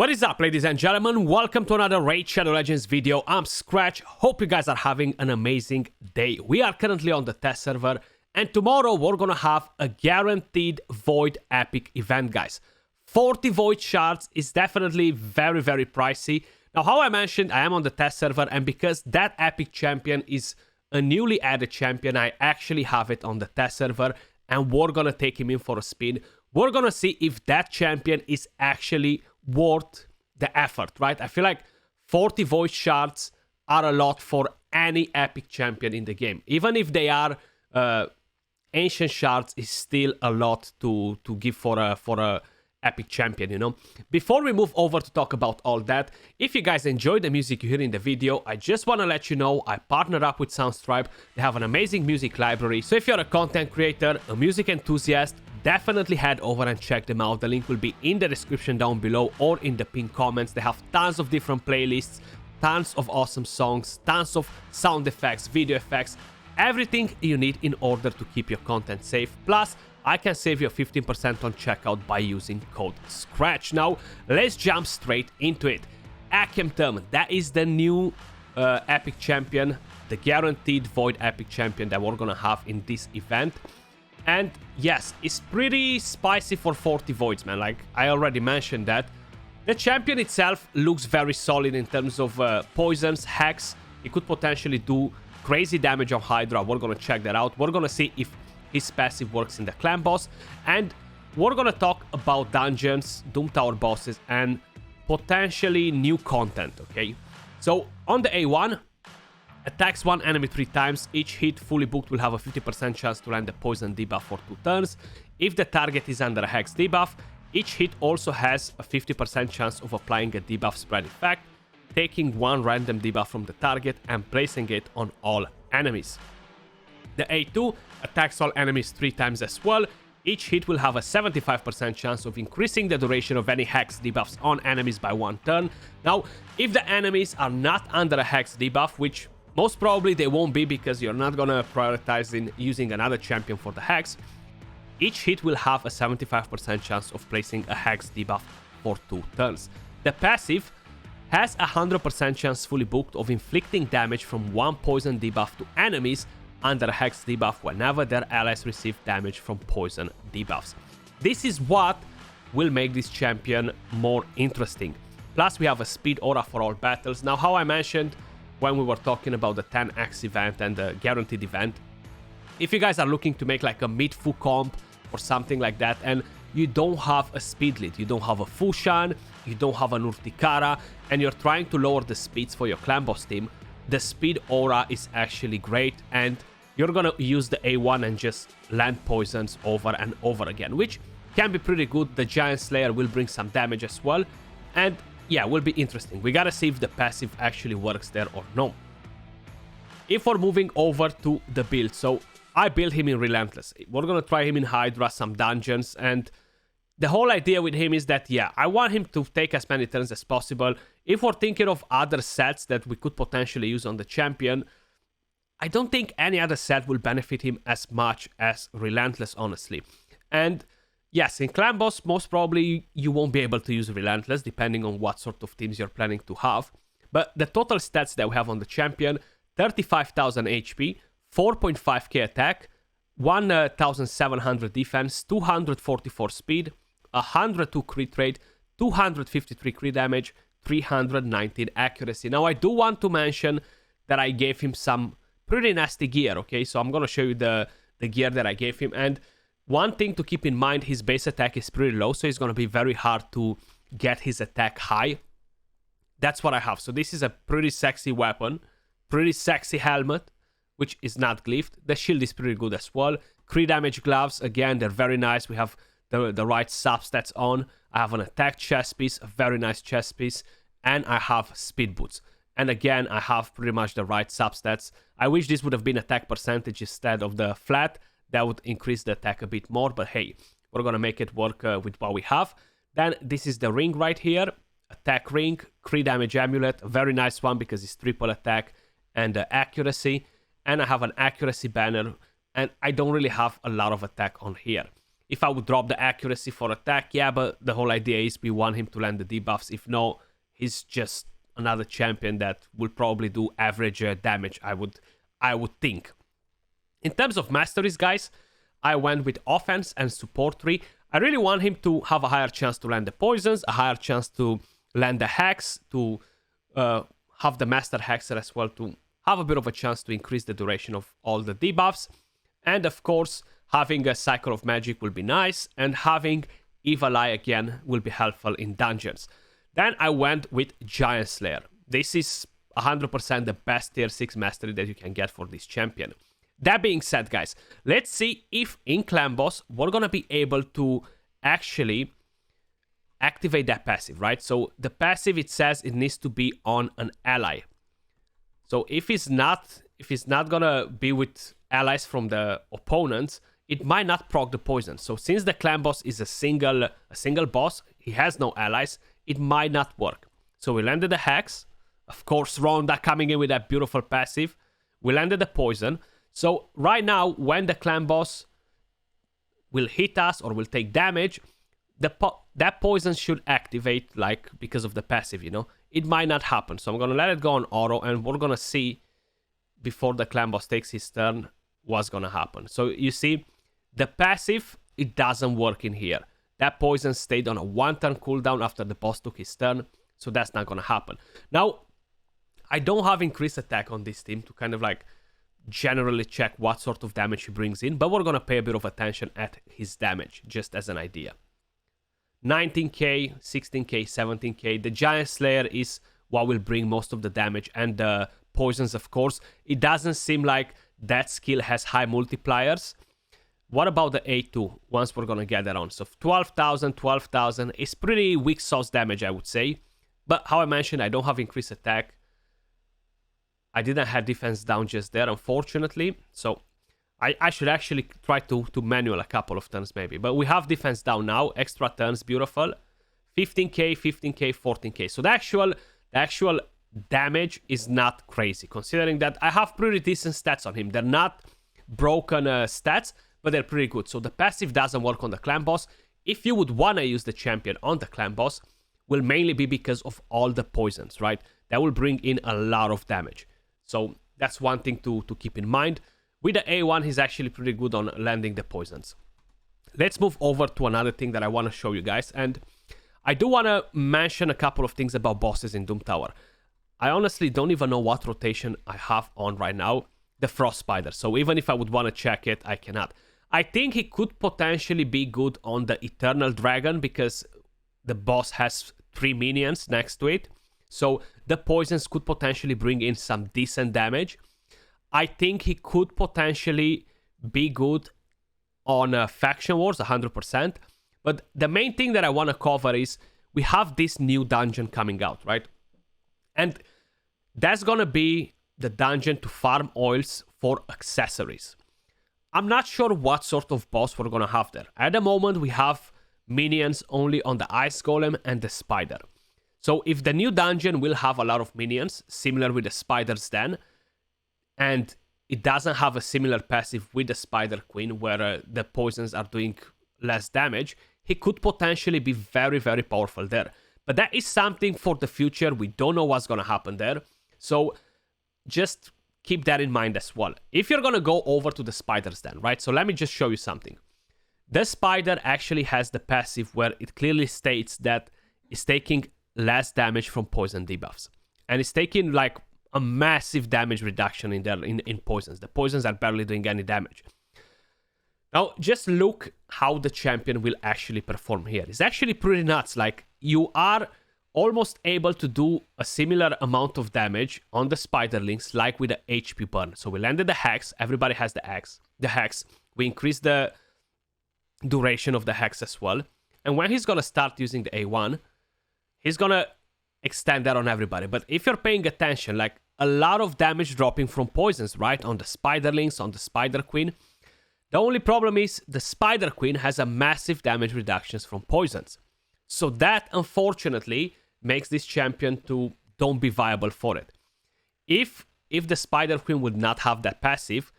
What is up, ladies and gentlemen? Welcome to another Raid Shadow Legends video. I'm Skratch. Hope you guys are having an amazing day. We are currently on the test server, and tomorrow we're gonna have a guaranteed Void Epic event, guys. 40 Void Shards is definitely very pricey. Now, how I mentioned, I am on the test server, and because that Epic champion is a newly added champion, I actually have it on the test server, and we're gonna take him in for a spin. We're gonna see if that champion is actually worth the effort, right? I feel like 40 Void Shards are a lot for any Epic champion in the game. Even if they are Ancient Shards, is still a lot to give for a Epic champion, you know? Before we move over to talk about all that, if you guys enjoyed the music you hear in the video, I just want to let you know I partnered up with Soundstripe. They have an amazing music library, so if you're a content creator, a music enthusiast, definitely head over and check them out. The link will be in the description down below or in the pinned comments. They have tons of different playlists, tons of awesome songs, tons of sound effects, video effects, everything you need in order to keep your content safe. Plus, I can save you 15% on checkout by using code SCRATCH. Now, let's jump straight into it. Akemtum, that is the new Epic champion, the guaranteed Void Epic champion that we're gonna have in this event. And yes, it's pretty spicy for 40 Voids, man. Like, I already mentioned that. The champion itself looks very solid in terms of poisons, hacks. He could potentially do crazy damage on Hydra. We're gonna check that out. We're gonna see if his passive works in the clan boss. And we're gonna talk about dungeons, Doom Tower bosses, and potentially new content, okay? So, on the A1, attacks one enemy 3 times. Each hit fully booked will have a 50% chance to land a poison debuff for 2 turns. If the target is under a hex debuff, each hit also has a 50% chance of applying a debuff spread effect, taking one random debuff from the target and placing it on all enemies. The A2 attacks all enemies 3 times as well. Each hit will have a 75% chance of increasing the duration of any hex debuffs on enemies by 1 turn. Now, if the enemies are not under a hex debuff, which most probably they won't be because you're not gonna prioritize in using another champion for the hex, each hit will have a 75% chance of placing a hex debuff for 2 turns. The passive has a 100% chance fully booked of inflicting damage from 1 poison debuff to enemies under a hex debuff whenever their allies receive damage from poison debuffs. This is what will make this champion more interesting. Plus, we have a speed aura for all battles. Now, how I mentioned when we were talking about the 10x event and the guaranteed event, if you guys are looking to make like a mid-fu comp or something like that, and you don't have a speed lead, you don't have a Fushan, you don't have an Urtikara, and you're trying to lower the speeds for your clan boss team, the speed aura is actually great, and you're gonna use the A1 and just land poisons over and over again, which can be pretty good. The Giant Slayer will bring some damage as well, and yeah, will be interesting. We gotta see if the passive actually works there or no. If we're moving over to the build, so I built him in Relentless. We're gonna try him in Hydra, some dungeons, and the whole idea with him is that, yeah, I want him to take as many turns as possible. If we're thinking of other sets that we could potentially use on the champion, I don't think any other set will benefit him as much as Relentless, honestly. And yes, in Clan Boss, most probably you won't be able to use Relentless, depending on what sort of teams you're planning to have. But the total stats that we have on the champion, 35,000 HP, 4.5k attack, 1,700 defense, 244 speed, 102 crit rate, 253 crit damage, 319 accuracy. Now, I do want to mention that I gave him some pretty nasty gear, okay? So I'm going to show you the gear that I gave him. And one thing to keep in mind, his base attack is pretty low, so it's going to be very hard to get his attack high. That's what I have. So this is a pretty sexy weapon, pretty sexy helmet, which is not glyphed. The shield is pretty good as well. Crit damage gloves, again, they're very nice. We have the right substats on. I have an attack chest piece, a very nice chest piece, and I have speed boots. And again, I have pretty much the right substats. I wish this would have been attack percentage instead of the flat. That would increase the attack a bit more, but hey, we're gonna make it work with what we have. Then this is the ring right here. Attack ring, crit damage amulet, a very nice one because it's triple attack and accuracy. And I have an accuracy banner, and I don't really have a lot of attack on here. If I would drop the accuracy for attack, yeah, but the whole idea is we want him to land the debuffs. If no, he's just another champion that will probably do average damage, I would think. In terms of masteries, guys, I went with offense and support tree. I really want him to have a higher chance to land the poisons, a higher chance to land the hacks, to have the master hexer as well, to have a bit of a chance to increase the duration of all the debuffs. And of course, having a Cycle of Magic will be nice, and having Evil Eye again will be helpful in dungeons. Then I went with Giant Slayer. This is 100% the best tier 6 mastery that you can get for this champion. That being said, guys, let's see if in Clan Boss we're gonna be able to actually activate that passive, right? So the passive, it says it needs to be on an ally. So if it's not gonna be with allies from the opponents, it might not proc the poison. So since the Clan Boss is a single boss, he has no allies, it might not work. So we landed the Hex. Of course, Ronda coming in with that beautiful passive. We landed the poison. So right now, when the Clan Boss will hit us or will take damage, that poison should activate, like, because of the passive, you know? It might not happen. So I'm going to let it go on auto, and we're going to see before the Clan Boss takes his turn what's going to happen. So you see, the passive, it doesn't work in here. That poison stayed on a 1-turn cooldown after the boss took his turn, so that's not going to happen. Now, I don't have increased attack on this team to kind of like generally check what sort of damage he brings in, but we're going to pay a bit of attention at his damage, just as an idea. 19k, 16k, 17k. The Giant Slayer is what will bring most of the damage, and the poisons, of course. It doesn't seem like that skill has high multipliers. What about the A2, once we're going to get that on? So 12,000 is pretty weak sauce damage, I would say. But how I mentioned, I don't have increased attack. I didn't have defense down just there, unfortunately. So I should actually try to manual a couple of turns maybe. But we have defense down now. Extra turns, beautiful. 15k, 15k, 14k. So the actual damage is not crazy, considering that I have pretty decent stats on him. They're not broken stats, but they're pretty good. So the passive doesn't work on the Clan Boss. If you would want to use the champion on the Clan Boss, will mainly be because of all the poisons, right? That will bring in a lot of damage. So that's one thing to keep in mind. With the A1, he's actually pretty good on landing the poisons. Let's move over to another thing that I want to show you guys. And I do want to mention a couple of things about bosses in Doom Tower. I honestly don't even know what rotation I have on right now. The Frost Spider. So even if I would want to check it, I cannot. I think he could potentially be good on the Eternal Dragon because the boss has 3 minions next to it. So the poisons could potentially bring in some decent damage. I think he could potentially be good on Faction Wars, 100%. But the main thing that I want to cover is we have this new dungeon coming out, right? And that's going to be the dungeon to farm oils for accessories. I'm not sure what sort of boss we're going to have there. At the moment, we have minions only on the Ice Golem and the Spider. So if the new dungeon will have a lot of minions, similar with the Spiders then, and it doesn't have a similar passive with the Spider Queen, where the poisons are doing less damage, he could potentially be very, very powerful there. But that is something for the future. We don't know what's going to happen there. So just keep that in mind as well. If you're going to go over to the Spiders then, right? So let me just show you something. The Spider actually has the passive where it clearly states that it's taking less damage from poison debuffs. And it's taking like a massive damage reduction in poisons. The poisons are barely doing any damage. Now, just look how the champion will actually perform here. It's actually pretty nuts. Like, you are almost able to do a similar amount of damage on the Spiderlings like with the HP burn. So we landed the Hex. Everybody has the Hex. We increase the duration of the Hex as well. And when he's going to start using the A1, he's going to extend that on everybody. But if you're paying attention, like, a lot of damage dropping from poisons, right? On the Spiderlings, on the Spider Queen. The only problem is the Spider Queen has a massive damage reductions from poisons. So that, unfortunately, makes this champion to don't be viable for it. If the Spider Queen would not have that passive,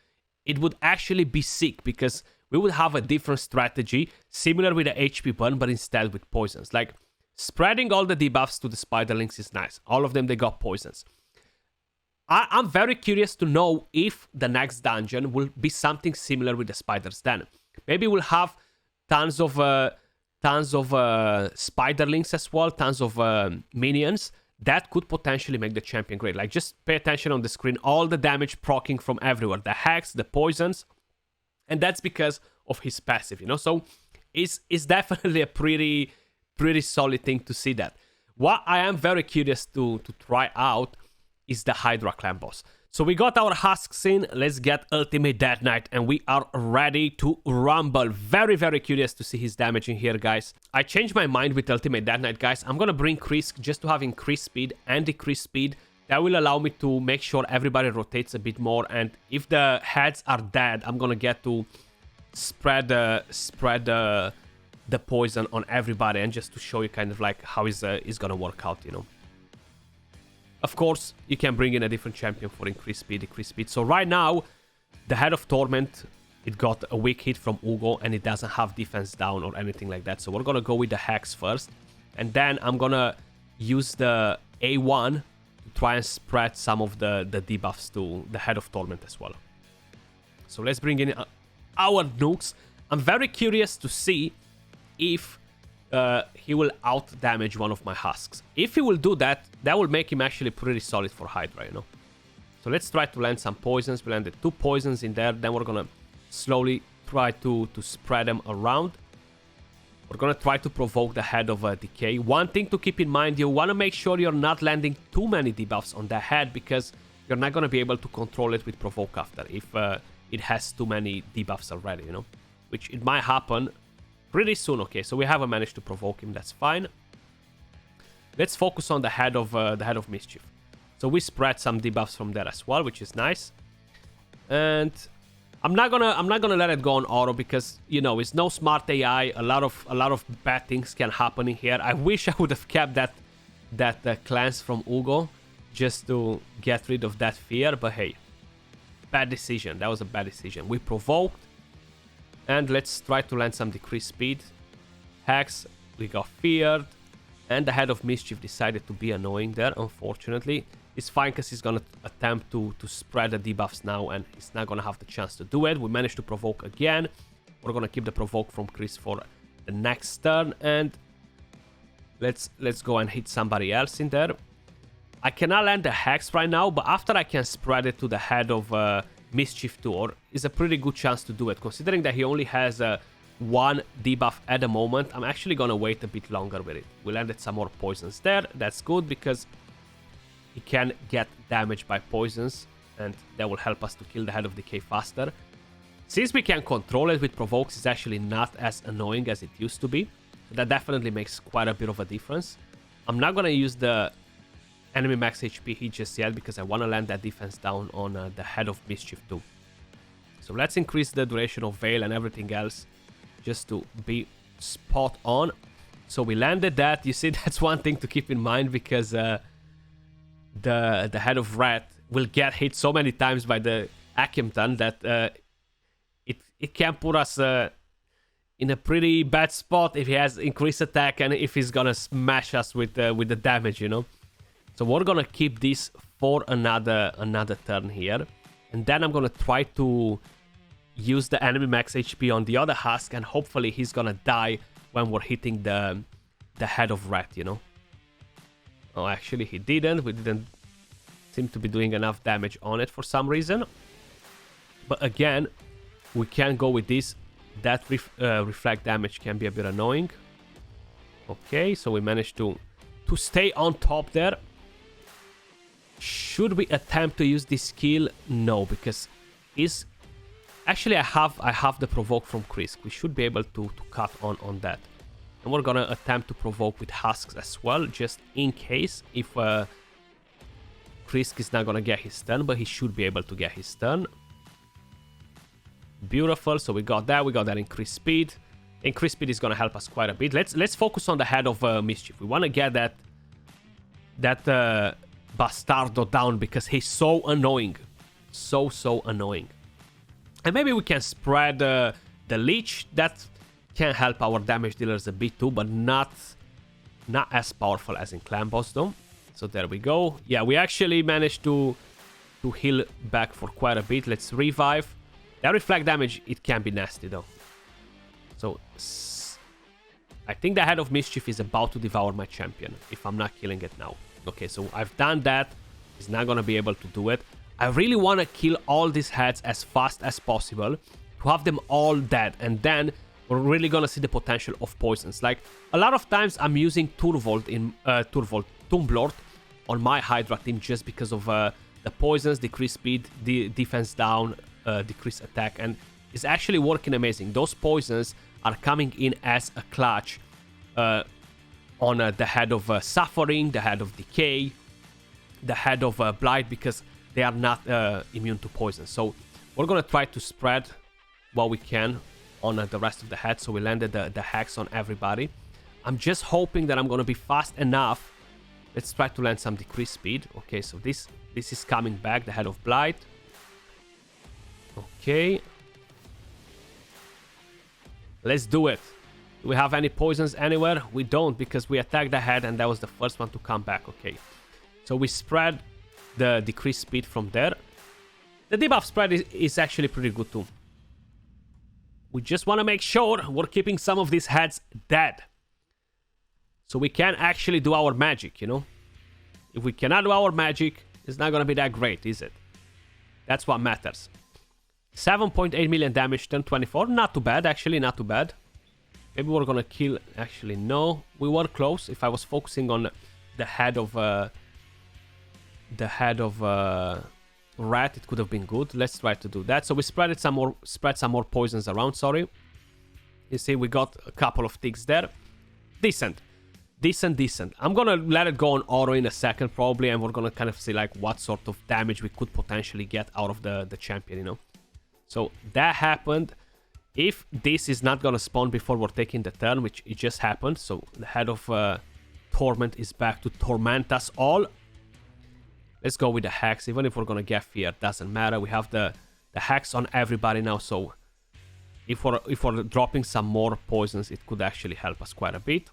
it would actually be sick, because we would have a different strategy, similar with the HP burn, but instead with poisons. Like, spreading all the debuffs to the spiderlings is nice. All of them, they got poisons. I'm very curious to know if the next dungeon will be something similar with the spiders then. Maybe we'll have tons of spiderlings as well, tons of minions. That could potentially make the champion great. Like, just pay attention on the screen. All the damage proccing from everywhere. The hacks, the poisons. And that's because of his passive, you know? So, it's definitely a pretty solid thing to see that. What I am very curious to try out is the Hydra Clamp boss. So we got our husks in, let's get Ultimate Death Knight, and we are ready to rumble. Very, very curious to see his damage in here, guys. I changed my mind with Ultimate Death Knight, guys. I'm gonna bring Krisk just to have increased speed and decreased speed. That will allow me to make sure everybody rotates a bit more, and if the heads are dead, I'm gonna get to spread the poison on everybody, and just to show you kind of like how is gonna work out, you know. Of course, you can bring in a different champion for increased speed, decreased speed. So right now, the Head of Torment, it got a weak hit from Ugo, and it doesn't have defense down or anything like that. So we're gonna go with the Hex first, and then I'm gonna use the A1 to try and spread some of the debuffs to the Head of Torment as well. So let's bring in our nukes. I'm very curious to see if he will out-damage one of my husks. If he will do that, that will make him actually pretty solid for Hydra, you know. So let's try to land some poisons. We landed 2 poisons in there. Then we're gonna slowly try to spread them around. We're gonna try to provoke the Head of Decay. One thing to keep in mind, you wanna make sure you're not landing too many debuffs on the head, because you're not gonna be able to control it with provoke after, if it has too many debuffs already, you know. Which it might happen pretty soon. Okay, so we haven't managed to provoke him. That's fine. Let's focus on the head of Mischief. So we spread some debuffs from there as well, which is nice. And I'm not gonna let it go on auto, because you know it's no smart AI. A lot of bad things can happen in here. I wish I would have kept that cleanse from Ugo just to get rid of that fear. But hey, bad decision. That was a bad decision. We provoked. And let's try to land some decreased speed. Hex, we got feared. And the Head of Mischief decided to be annoying there, unfortunately. It's fine, because he's gonna attempt to spread the debuffs now, and he's not gonna have the chance to do it. We managed to provoke again. We're gonna keep the provoke from Chris for the next turn. And let's go and hit somebody else in there. I cannot land the Hex right now, but after I can spread it to the Head of Mischief Tour, is a pretty good chance to do it. Considering that he only has 1 debuff at the moment, I'm actually gonna wait a bit longer with it. We landed some more poisons there. That's good, because he can get damaged by poisons, and that will help us to kill the Head of Decay faster. Since we can control it with provokes, it's actually not as annoying as it used to be. That definitely makes quite a bit of a difference. I'm not gonna use the enemy max HP hit just yet, because I want to land that defense down on the Head of Mischief too. So let's increase the duration of Veil and everything else, just to be spot on. So we landed that. You see, that's one thing to keep in mind, because the Head of Rat will get hit so many times by the Akemtum that it can put us in a pretty bad spot if he has increased attack, and if he's gonna smash us with the damage, you know. So we're gonna keep this for another turn here, and then I'm gonna try to use the enemy max HP on the other husk, and hopefully he's gonna die when we're hitting the Head of Rat, you know. Oh, actually he didn't. We didn't seem to be doing enough damage on it for some reason. But again, we can go with this. That reflect damage can be a bit annoying. Okay, so we managed to stay on top there. Should we attempt to use this skill? No, because actually I have the provoke from Krisk. We should be able to cut on that. And we're gonna attempt to provoke with husks as well, just in case, if Krisk is not gonna get his turn, but he should be able to get his turn. Beautiful. So we got that increased speed. Increased speed is gonna help us quite a bit. Let's focus on the Head of Mischief. We want to get that Bastardo down, because he's so annoying. So annoying. And maybe we can spread the leech, that can help our damage dealers a bit too, but not as powerful as in Clan Boss though. So there we go. Yeah, we actually managed to heal back for quite a bit. Let's revive. That reflect damage, it can be nasty though. So I think the Head of Mischief is about to devour my champion if I'm not killing it now. Okay, so I've done that. He's not gonna be able to do it. I really want to kill all these heads as fast as possible to have them all dead, and then we're really gonna see the potential of poisons. Like, a lot of times I'm using Tomb Lord on my Hydra team just because of the poisons, decrease speed, defense down, decrease attack, and it's actually working amazing. Those poisons are coming in as a clutch on the Head of Suffering, the Head of Decay, the Head of Blight, because they are not immune to poison. So we're gonna try to spread what we can on the rest of the head. So we landed the hacks on everybody. I'm just hoping that I'm gonna be fast enough. Let's try to land some decreased speed. Okay, so this is coming back, the Head of Blight. Okay, let's do it. Do we have any poisons anywhere? We don't, because we attacked the head and that was the first one to come back. Okay, so we spread the decreased speed from there. The debuff spread is actually pretty good too. We just want to make sure we're keeping some of these heads dead, so we can actually do our magic, you know? If we cannot do our magic, it's not gonna be that great, is it? That's what matters. 7.8 million damage, turn 24. Not too bad, actually, not too bad. Maybe we're gonna kill... Actually, no. We were close. If I was focusing on the head of... Rat, it could have been good. Let's try to do that. So we spread some more poisons around, sorry. You see, we got a couple of ticks there. Decent. I'm gonna let it go on auto in a second, probably, and we're gonna kind of see, like, what sort of damage we could potentially get out of the champion, you know? So that happened. If this is not gonna spawn before we're taking the turn, which it just happened, so the Head of Torment is back to torment us all. Let's go with the hacks. Even if we're gonna get fear, doesn't matter. We have the hacks on everybody now, so if we're dropping some more poisons, it could actually help us quite a bit.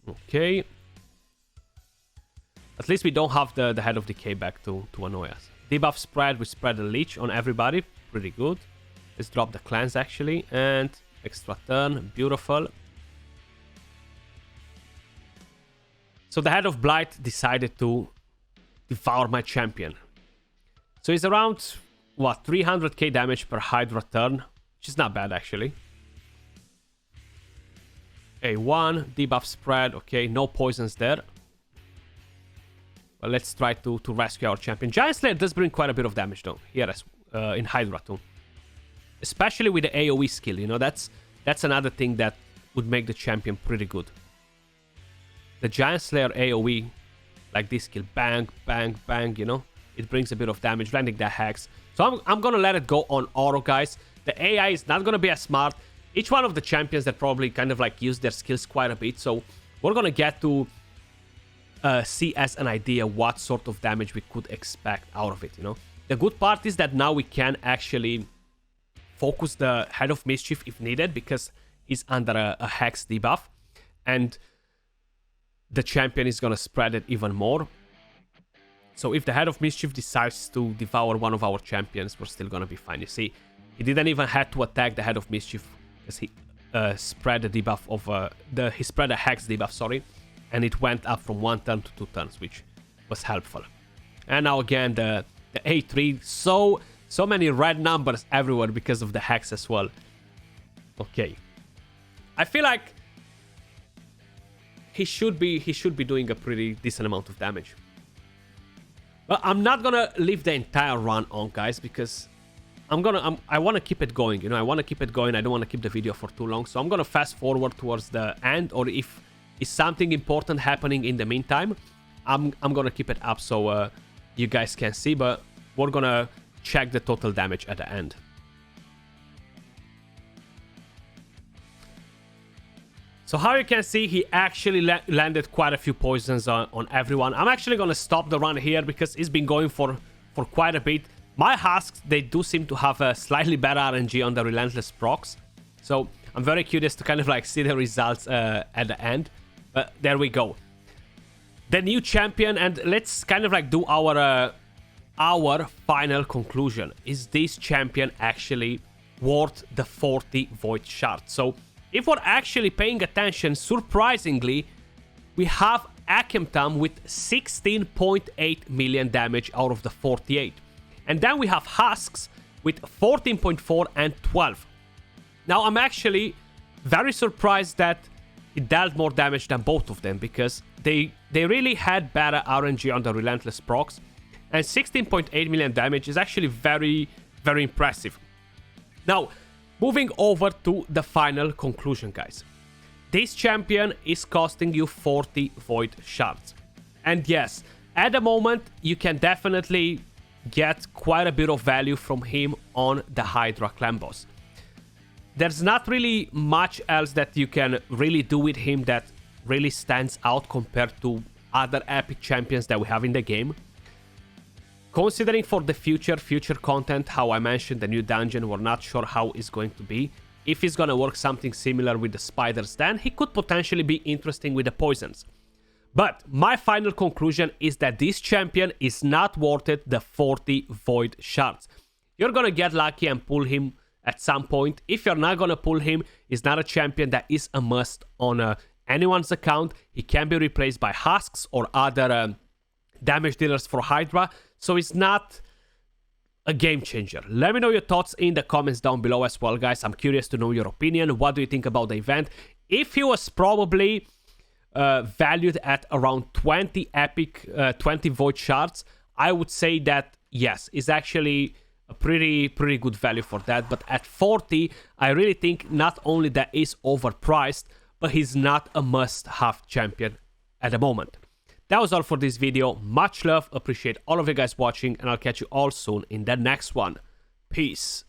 Okay. At least we don't have the Head of Decay back to annoy us. Debuff spread, we spread the leech on everybody. Pretty good. Let's drop the cleanse actually, and extra turn. Beautiful. So the Head of Blight decided to devour my champion. So it's around, what, 300k damage per Hydra turn, which is not bad actually. A1, debuff spread, okay, no poisons there. But let's try to rescue our champion. Giant Slayer does bring quite a bit of damage though, here as in Hydra too. Especially with the AoE skill, you know, that's another thing that would make the champion pretty good. The Giant Slayer AoE, like this skill, bang, bang, bang, you know, it brings a bit of damage, landing the hacks. So I'm gonna let it go on auto, guys. The AI is not gonna be as smart. Each one of the champions that probably kind of like use their skills quite a bit, so we're gonna get to see as an idea what sort of damage we could expect out of it, you know. The good part is that now we can actually focus the Head of Mischief if needed, because he's under a hex debuff, and the champion is gonna spread it even more. So if the Head of Mischief decides to devour one of our champions, we're still gonna be fine. You see, he didn't even have to attack the Head of Mischief, because he spread the debuff of he spread a hex debuff, sorry, and it went up from 1 turn to 2 turns, which was helpful. And now again the A3, so many red numbers everywhere because of the hex as well. Okay, I feel like he should be doing a pretty decent amount of damage. But I'm not gonna leave the entire run on, guys, because I want to keep it going, you know. I want to keep it going. I don't want to keep the video for too long, so I'm gonna fast forward towards the end, or if is something important happening in the meantime, I'm gonna keep it up so you guys can see. But we're gonna check the total damage at the end. So how you can see, he actually landed quite a few poisons on everyone. I'm actually gonna stop the run here because it's been going for quite a bit. My husks, they do seem to have a slightly better RNG on the relentless procs. So I'm very curious to kind of like see the results at the end. But there we go. The new champion, and let's kind of like do our final conclusion. Is this champion actually worth the 40 void shards? So if we're actually paying attention, surprisingly, we have Akemtum with 16.8 million damage out of the 48. And then we have Husks with 14.4 and 12. Now I'm actually very surprised that it dealt more damage than both of them, because they really had better RNG on the relentless procs. And 16.8 million damage is actually very, very impressive. Now, moving over to the final conclusion, guys. This champion is costing you 40 void shards. And yes, at the moment, you can definitely get quite a bit of value from him on the Hydra Clamp boss. There's not really much else that you can really do with him that really stands out compared to other epic champions that we have in the game. Considering for the future content, how I mentioned the new dungeon, we're not sure how it's going to be. If he's gonna work something similar with the spiders, then he could potentially be interesting with the poisons. But my final conclusion is that this champion is not worth it, the 40 void shards. You're gonna get lucky and pull him at some point. If you're not gonna pull him, he's not a champion that is a must on anyone's account. He can be replaced by husks or other damage dealers for Hydra, so it's not a game changer. Let me know your thoughts in the comments down below as well, guys. I'm curious to know your opinion. What do you think about the event? If he was probably valued at around 20 epic 20 void shards, I would say that yes, is actually a pretty good value for that. But at 40, I really think not only that is overpriced, but he's not a must-have champion at the moment. That was all for this video. Much love, appreciate all of you guys watching, and I'll catch you all soon in the next one. Peace.